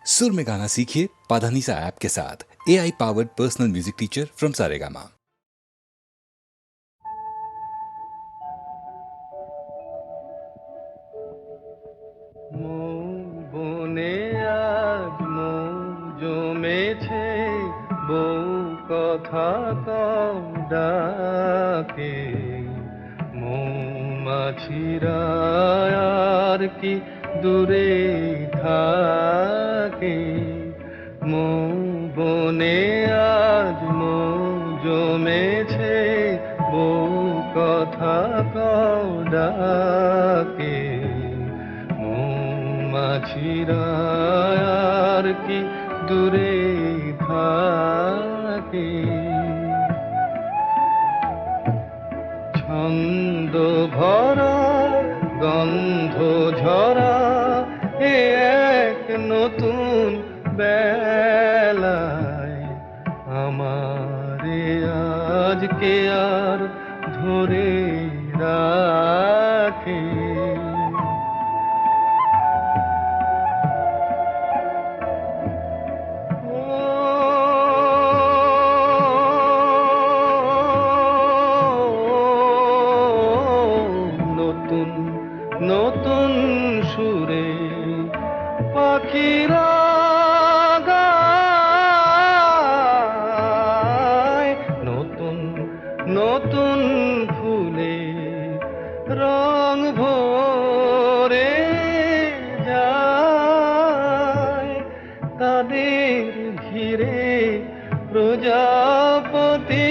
सुर में गाना सीखिए पाधानीसा ऐप के साथ। AI powered personal music teacher from Saregama. বনে আজ মৌ জমেছে, বউ কথা কও ডাকে। মৌমাছিরা আর কি দূরে থাকে। মৌ বনে আজ মৌ জমেছে, বউ কথা কও ডাকে। মাছিরা আর কি দূরে থাকে। ছন্দ ভরা গন্ধ ঝরা এ এক নতুন বেলায়, আমারে আজকে আর ধরে রাখে। নতুন সুরে পাখিরা গায়, নতুন নতুন ফুলে রং ভরে যায়। তাদের ঘিরে প্রজাপতি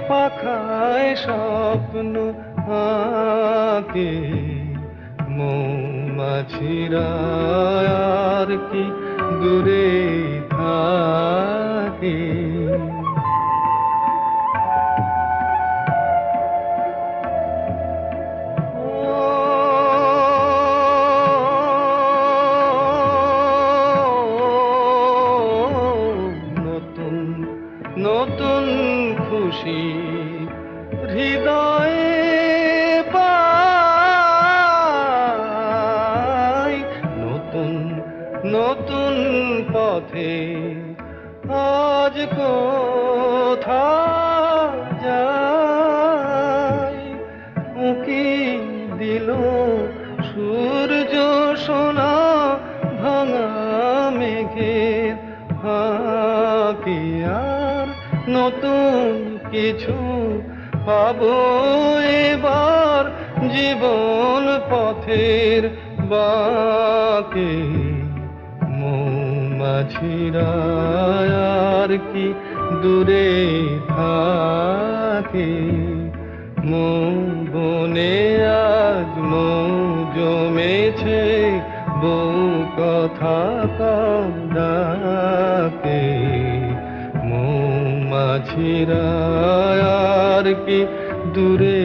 পাখায় স্বপ্ন আঁকে। মৌমাছিরা আর কি দূরে থাকে। নতুন নতুন খুশি হৃদয়ে নতুন পথে আজ কোথা যাই। উঁকি দিল সূর্য সোনা ভাঙা মেঘের ফাঁকে। আর নতুন কিছু পাবো এবার জীবন পথের বাঁকে। মৌমাছিরা আর কি দূরে থাকে। মৌ বনে আজ মৌ জমেছে, বউ কথা কও ডাকে। মৌমাছিরা আর কি দূরে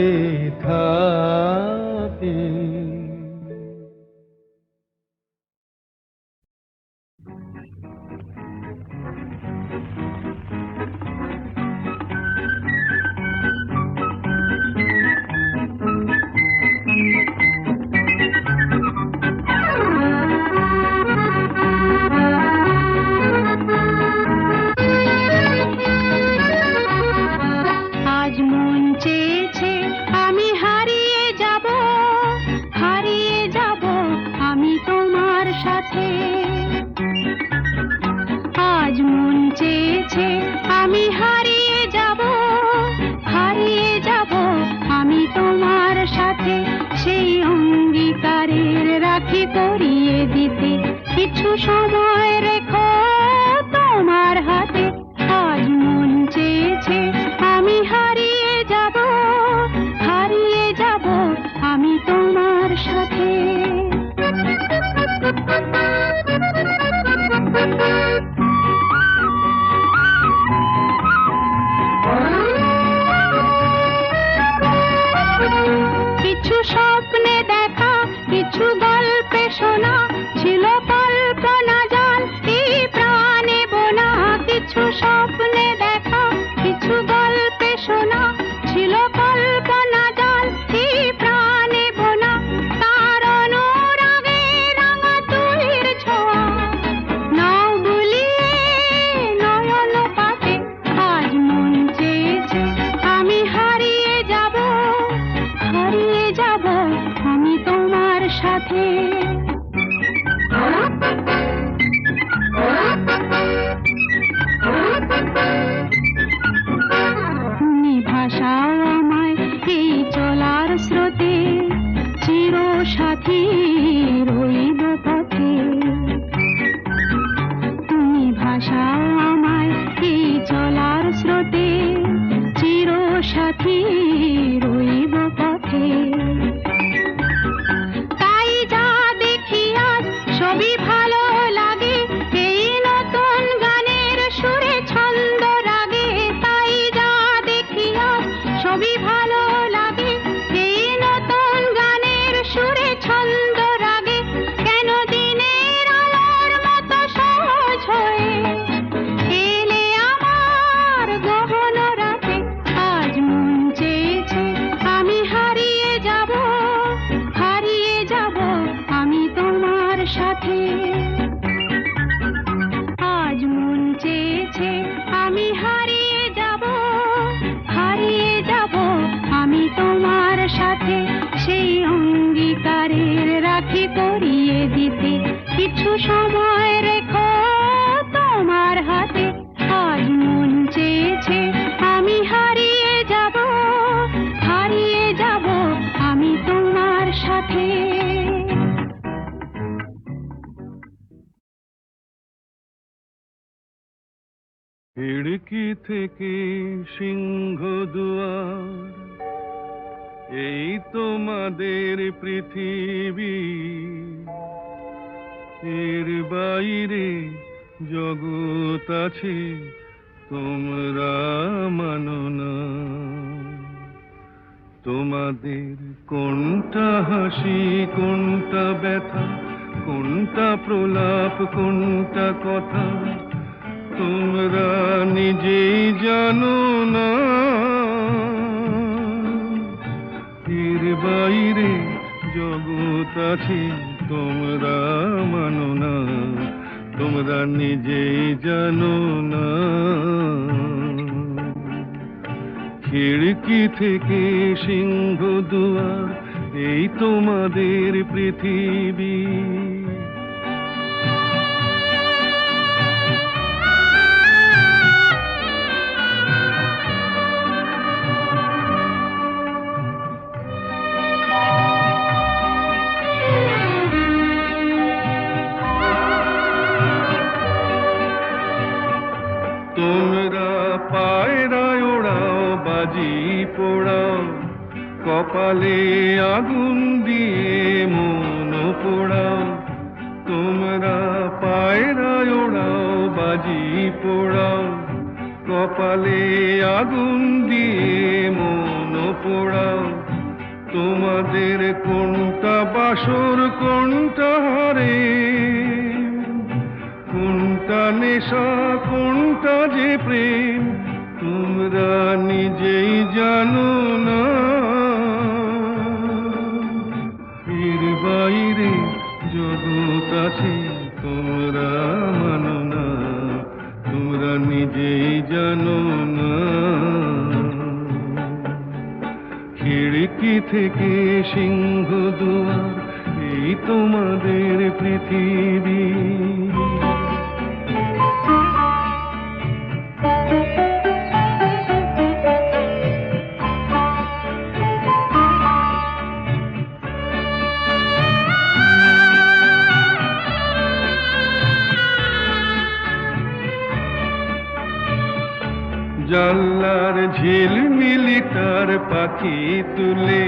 থাকে। আজ মন চেয়েছে আমি হারিয়ে যাব, হারিয়ে যাব আমি তোমার সাথে। আজ মন চেয়েছে আমি হারিয়ে যাব, হারিয়ে যাব আমি তোমার সাথে। সেই অঙ্গীকারের রাখি পরিয়ে দিতে কিছু সময় রেখো তোমার হাতে। আজ মন চেয়েছে আমি হারিয়ে যাব, হারিয়ে যাব আমি তোমার সাথে। কিছু স্বপ্নে দেখা, কিছু গল্পে শোনা ছিল কল্পনা জাল এই প্রাণে বোনা। কিছু স্বপ্নে দেখা, কিছু গল্পে শোনা ছিল কল্পনা জাল এই প্রাণে বোনা। তার অনুরাগে রাঙা তুলির ছোঁয়া না খিড়কি থেকে সিংহ দুয়ার, এই তোমাদের পৃথিবী, এর বাইরে জগৎ আছে তোমরা মানো না। তোমাদের কোনটা হাসি, কোনটা ব্যথা, কোনটা প্রলাপ, কোনটা কথা, তোমরা নিজেই জানো না। এর বাইরে জগৎ আছে তোমরা মানো না, তোমরা নিজেই জানো না। খিড়কি থেকে সিংহ দুয়ার, এই তোমাদের পৃথিবী। তোমরা পায়রায় ওড়াও, বাজি পোড়াও, কপালে আগুন দিয়ে মন পোড়াও। তোমরা পায়রায় ওড়াও, বাজি পোড়াও, কপালে আগুন দিয়ে মন পোড়াও। তোমাদের কোনটা বাসর, কোনটা হারে, কোনটা নেশা, কোনটা যে প্রেম, তোমরা নিজেই জানো না। এর বাইরে জগৎ আছে তোমরা মানো না, তোমরা নিজেই জানো না। খিড়কি থেকে সিংহ দুয়ার, এই তোমাদের পৃথিবী। জানলার ঝিলমিলি তার পাখি তুলে,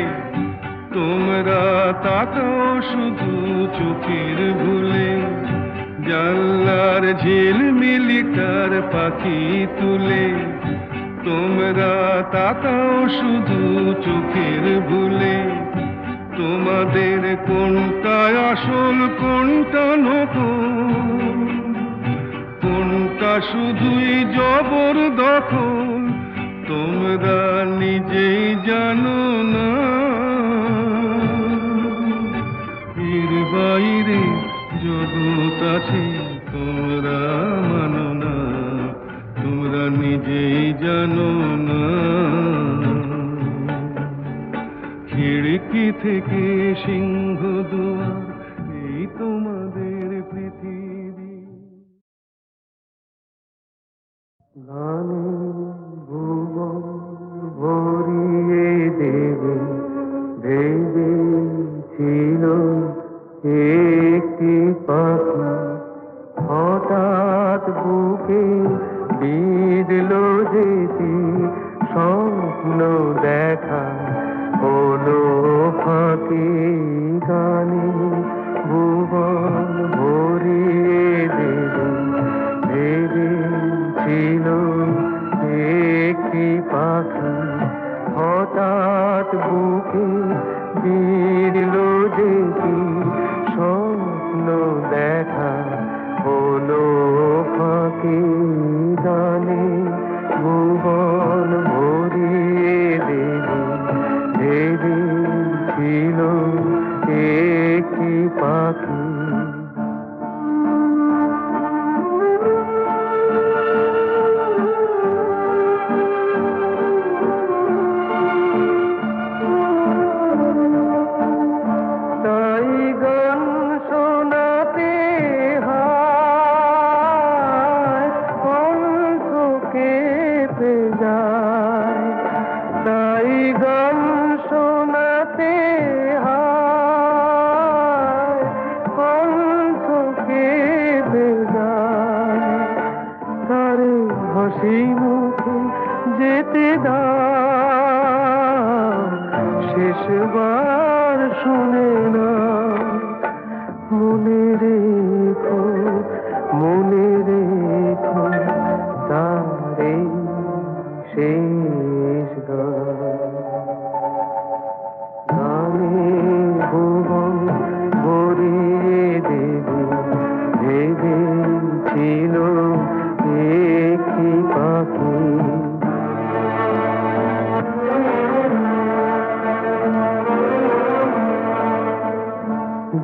তোমরা তাকাও শুধু চোখের ভুলে। জানলার ঝিলমিলি তার পাখি তুলে, তোমরা তাকাও শুধু চোখের ভুলে। তোমাদের কোনটা আসল, কোনটা নকল, কোনটা শুধুই জবর দখল, তোমরা নিজেই জানো না। এর বাইরে জগৎ আছে তোমরা মানো না, তোমরা নিজেই জানো না। খিড়কি থেকে সিংহ দুয়ার, এই তোমাদের পৃথিবী। গানে ভুবন ভরিয়ে দেবে, ভেবেছিল একটি পাখি, হঠাৎ বুকে বিঁধল যেতে, স্বপ্ন দেখা হলো ফাঁকি। গানে ভুবন ভরিয়ে দেবে, ভেবেছিল একটি পাখি, হঠাৎ বুকে বিঁধল যেতে, স্বপ্ন দেখা হলো ফাঁকি। গানে ভুবন ভরিয়ে দেবে, ভেবেছিল একটি পাখি। হাসি মুখে যেতে দাও, শেষবার শুনে না। মনে রেখো, মনে রেখো তারে শেষ গান। গানে ভুবন ভরিয়ে দেবে ভেবেছিল একটি পাখি।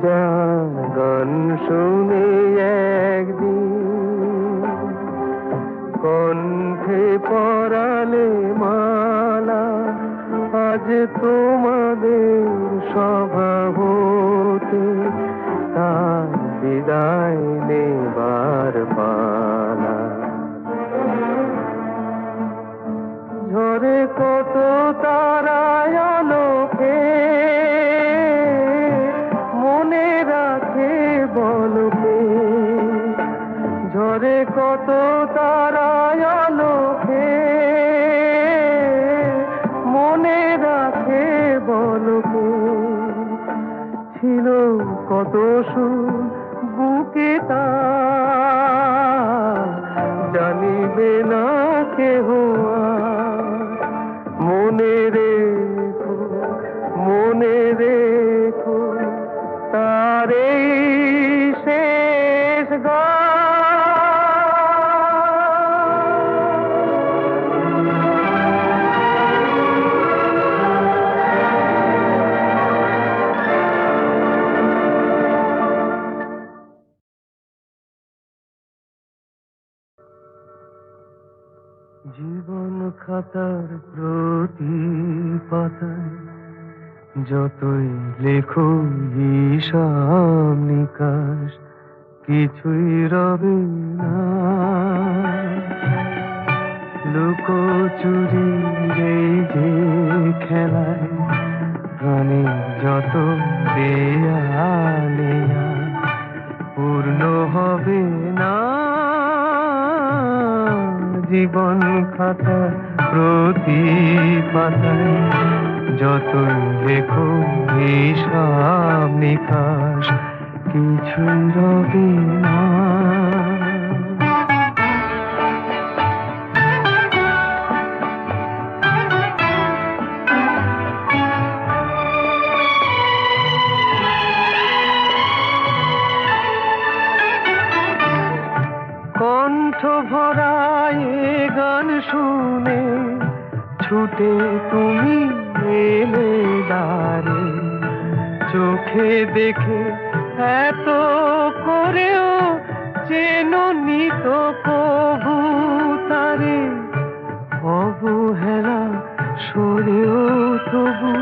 যা গান শুনে একদিন কণ্ঠে পরালে মালা, আজ তোমাদের স্বভাবতে তার বিদায় নেবার পালা। ঝরে কত তারায় আলোকে মনে রাখে বলকে, ঝরে কত তারায় আলোকে মনে রাখে বলকে। ছিল কত সুর বুকে তার জানিবে না কেহ আর। মনে রেখো, মনে রেখো তার এই শেষ গান। জীবন খাতার প্রতি পাতায় যতই লেখো হিসাব নিকাশ, কিছুই রবে না। লুকোচুরি এই যে খেলায় প্রাণে যত দেয়া নেয়া পূর্ণ হবে না। জীবন খাতা প্রতি পাতায় যতই লেখো হিসাব নিকাশ, কিছুই রবে না। কণ্ঠ ভরায় গান শুনে ছুটে তুমি এলে দ্বারে, চোখে দেখে এত করেও চেননি তো কবু তারে। অবহেলা সরেও তবু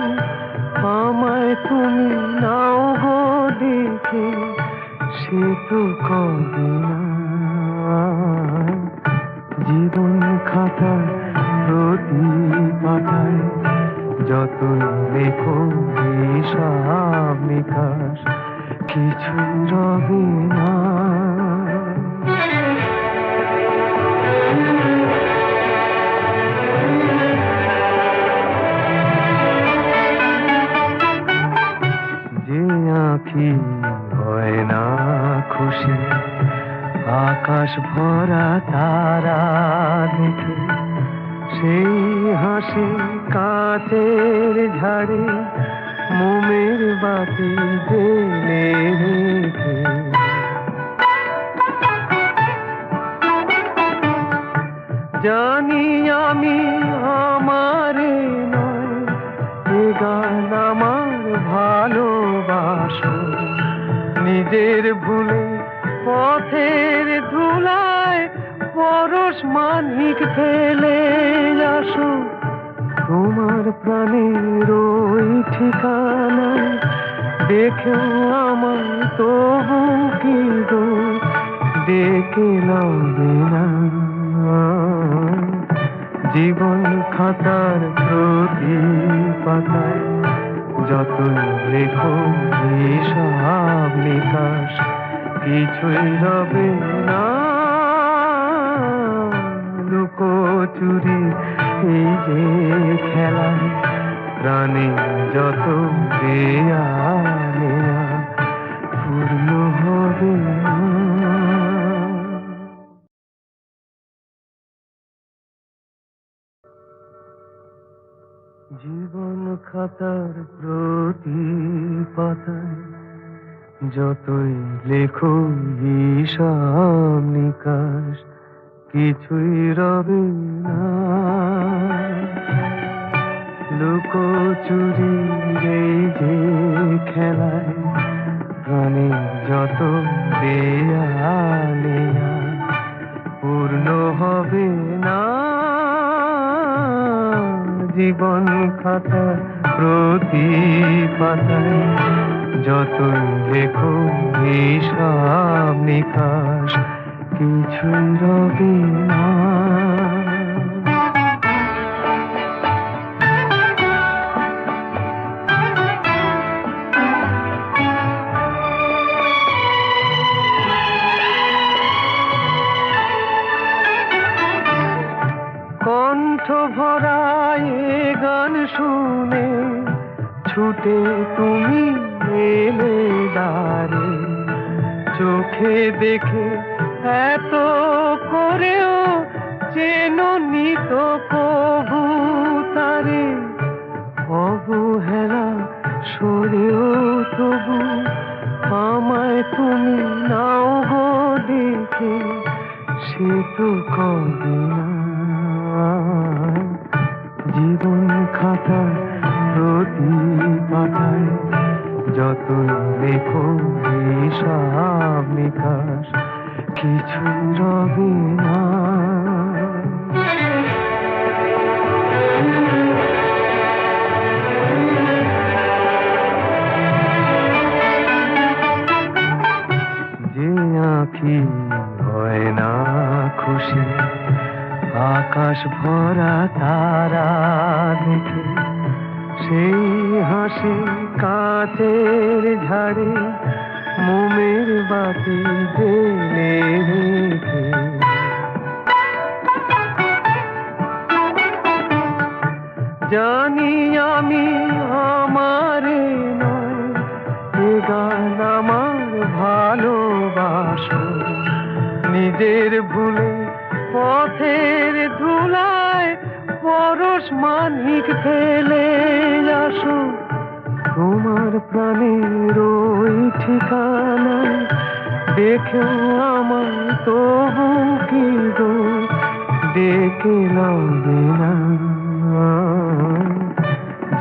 আমায় তুমি নাও গো দেখে, সে তো কবে না। জীবন খাতা প্রতি পাতায় যতই লেখো হিসাব নিকাশ, কিছুই রবে না। যে আঁখি হয় না খুশি আকাশ ভরা তারা দেখে, সেই হাসি কাঁচের ঝাড়ে মোমের বাতি জেলে রেখে। জানি আমি আমার নয় এ গান আমার ভালোবাসো, নিজের ভুলে পথের ধুলায় পরশ মানিক ফেলে আসো। তোমার প্রাণের ওই ঠিকানায় দেখেও আমার তবু কি গো ডেকে লবে না। জীবন খাতার প্রতি পাতায় যতই লেখো হিসাব নিকাশ, কিছুই রবে না। লুকো প্রাণে যত দেয়া নেয়া পূর্ণ হবে না। জীবন খাতার প্রতি পাতায় যতই লেখো হিসাব নিকাশ কিছুই রবে না। লুকোচুরি এই যে খেলায় প্রাণে যত দেয়া নেয়া পূর্ণ হবে না। জীবন খাতা প্রতি পাতায় যতই লেখো হিসাব নিকাশ কিছুই রবে না। কণ্ঠ ভরায় গান শুনে ছুটে তুমি এলে দ্বারে, চোখে দেখে এত করেও চেননি তো কবু তারে। অবহেলা সরেও তবু আমায় তুমি নাও গো দেখে, সে তো কবে না। জীবন খাতা প্রতি পাতায় যতই লেখো হিসাব নিকাশ কিছুই রবে না। যে আঁখি হয় না খুশি আকাশ ভরা তারা দেখে, সেই হাসি কাঁচের ঝাড়ে মোমের বাতি জেলে রেখে। জানি আমি আমারে নয় এ গান আমার ভালোবাসো, নিজের ভুলে পথের ধুলায় পরশ মানিক ফেলে আসো। তোমার প্রাণের ওই ঠিকানায় দেখে আমার তবু কি গো ডেকে লবে না।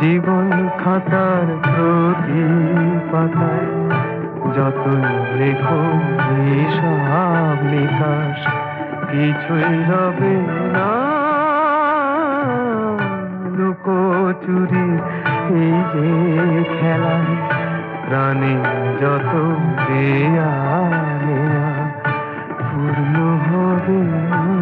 জীবন খাতার প্রতি পাতায় যতই লেখো হিসাব নিকাশ কিছুই রবে না। লুকোচুরি এই যে খেলায় প্রাণে যত দেয়া নেয়া পূর্ণ হবে না।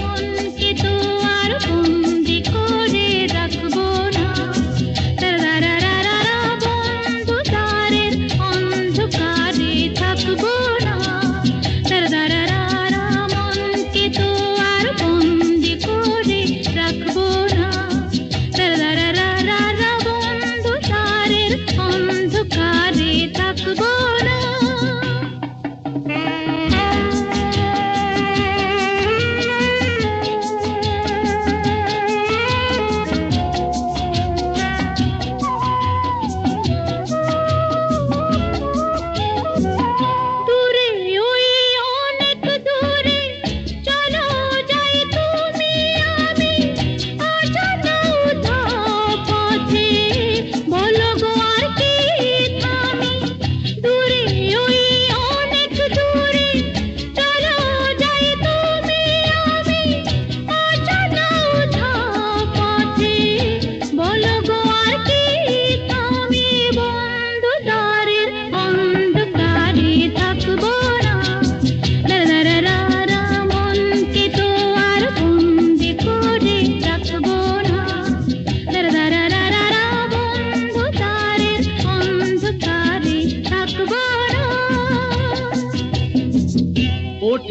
মনকে তো আর বন্দি করে রাখবো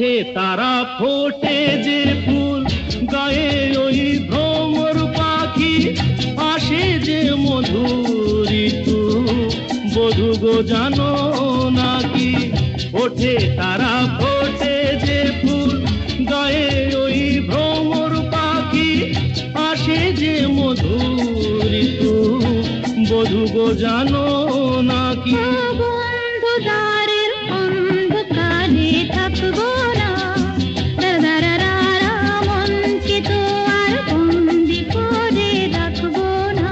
ওঠে তারা ফোটে যে ফুল গায়ে ওই ভ্রমর পাখি আসে যে মধুর ঋতু বধূ গো জানো নাকি ওঠে তারা ফোটে যে ফুল গায়ে ওই ভ্রমর পাখি আসে যে মধুর ঋতু বধূ গো জানো নাকি বন্ধু দ্বারের অন্ধকারে থাকবো না দারারারা মনকে তো আর বন্দি করে রাখবো না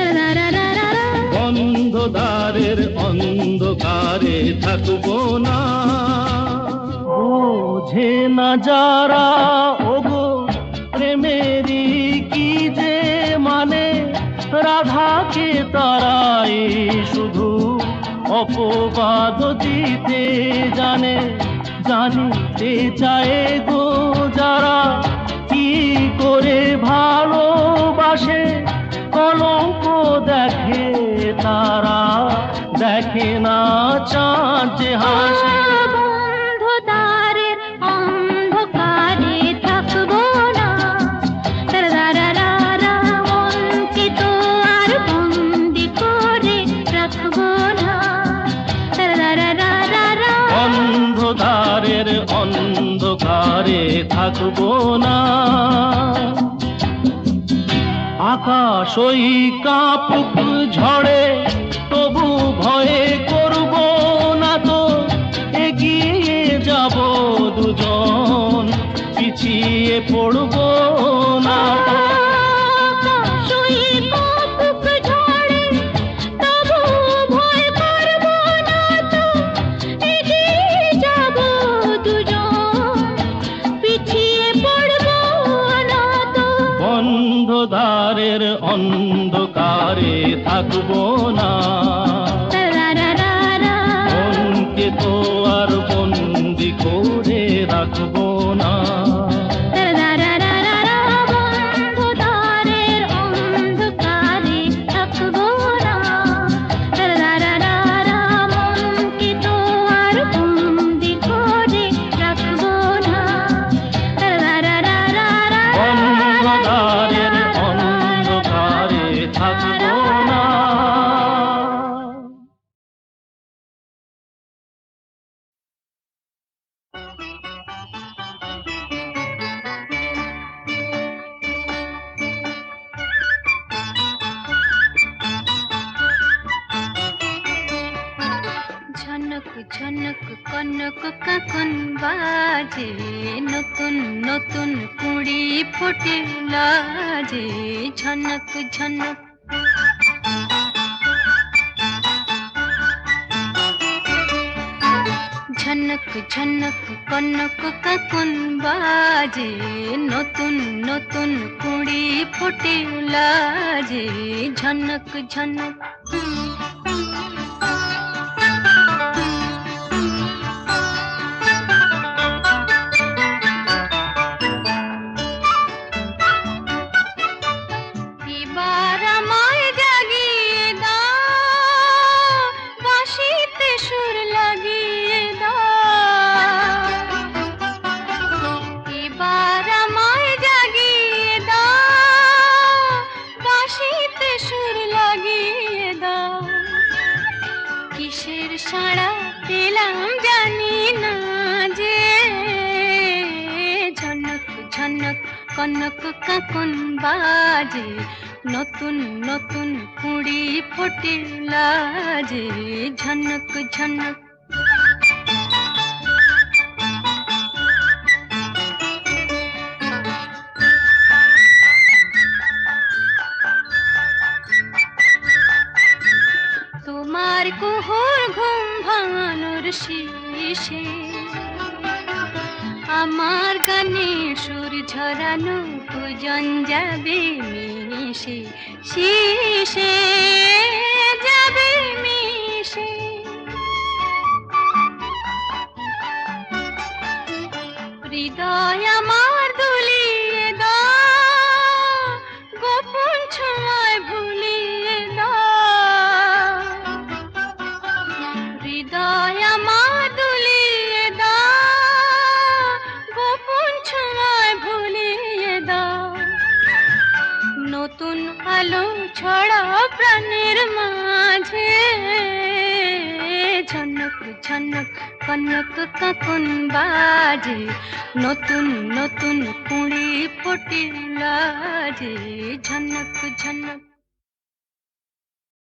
দারারারা বন্ধ দ্বারের অন্ধকারে থাকবো না বোঝে না যারা ওগো প্রেমেরই কি যে মানে রাধাকে তারাই শুধু অপবাদ দিতে জানে জানিতে চায় গো যারা কি করে ভালোবাসে কলঙ্ক দেখে তারা দেখে না চাঁদ যে হাসে বন্ধু দ্বারের অন্ধকারে থাকবো না দারারারা মনকে তো আর বন্দি করে রাখবো না দারারারা অন্ধকারের অন্ধকারে থাকবো না আকাশ ওই কাপুক ঝড়ে তবু ভয়ে করব না তো এগিয়ে যাব দুজন পিছিয়ে পড়ব না তো বন্ধদ্বারের অন্ধকারে থাকবো না মনকে তো আর বন্দি করে রাখবো না বন্ধুদ্বারের অন্ধকারে থাকবো না মনকে তো আর বন্দি করে রাখবো না বন্ধদ্বারের অন্ধকারে থাকবো না ঝনক ঝনক কনক কখন বাজে নতুন নতুন কুড়ি ফোটে লাজে ঝনক ঝনক ঝনক ঝনক কনক কখন বাজে নতুন নতুন কুড়ি ফোটে লাজে ঝনক ঝনক এবার আমায় জাগিয়ে দাও বাঁশিতে সুর লাগিয়ে দাও এবার আমায় জাগিয়ে দাও বাঁশিতে সুর লাগিয়ে দাও কিসের সাড়া পেলাম জানি না যে ঝনক ঝনক কনক কখন বাজে নতুন নতুন কুড়ি ফোটে লাজে ঝনক ঝনক তোমার কুহুর ঘুম ভাঙানোর শেষে আমার গানে সুর ঝরানো পূজন যাবে মিশে শীষে যাবে মিশে হৃদয় আমার দুলিয়ে দাও গোপন ছোঁয়ায় ভুলিয়ে দাও হৃদয় আমার দুলিয়ে দাও ছড়া প্রাণের মাঝে ঝনক ঝনক কনক কাকন বাজে নতুন নতুন কুড়ি ফুটিল যে ঝনক ঝনক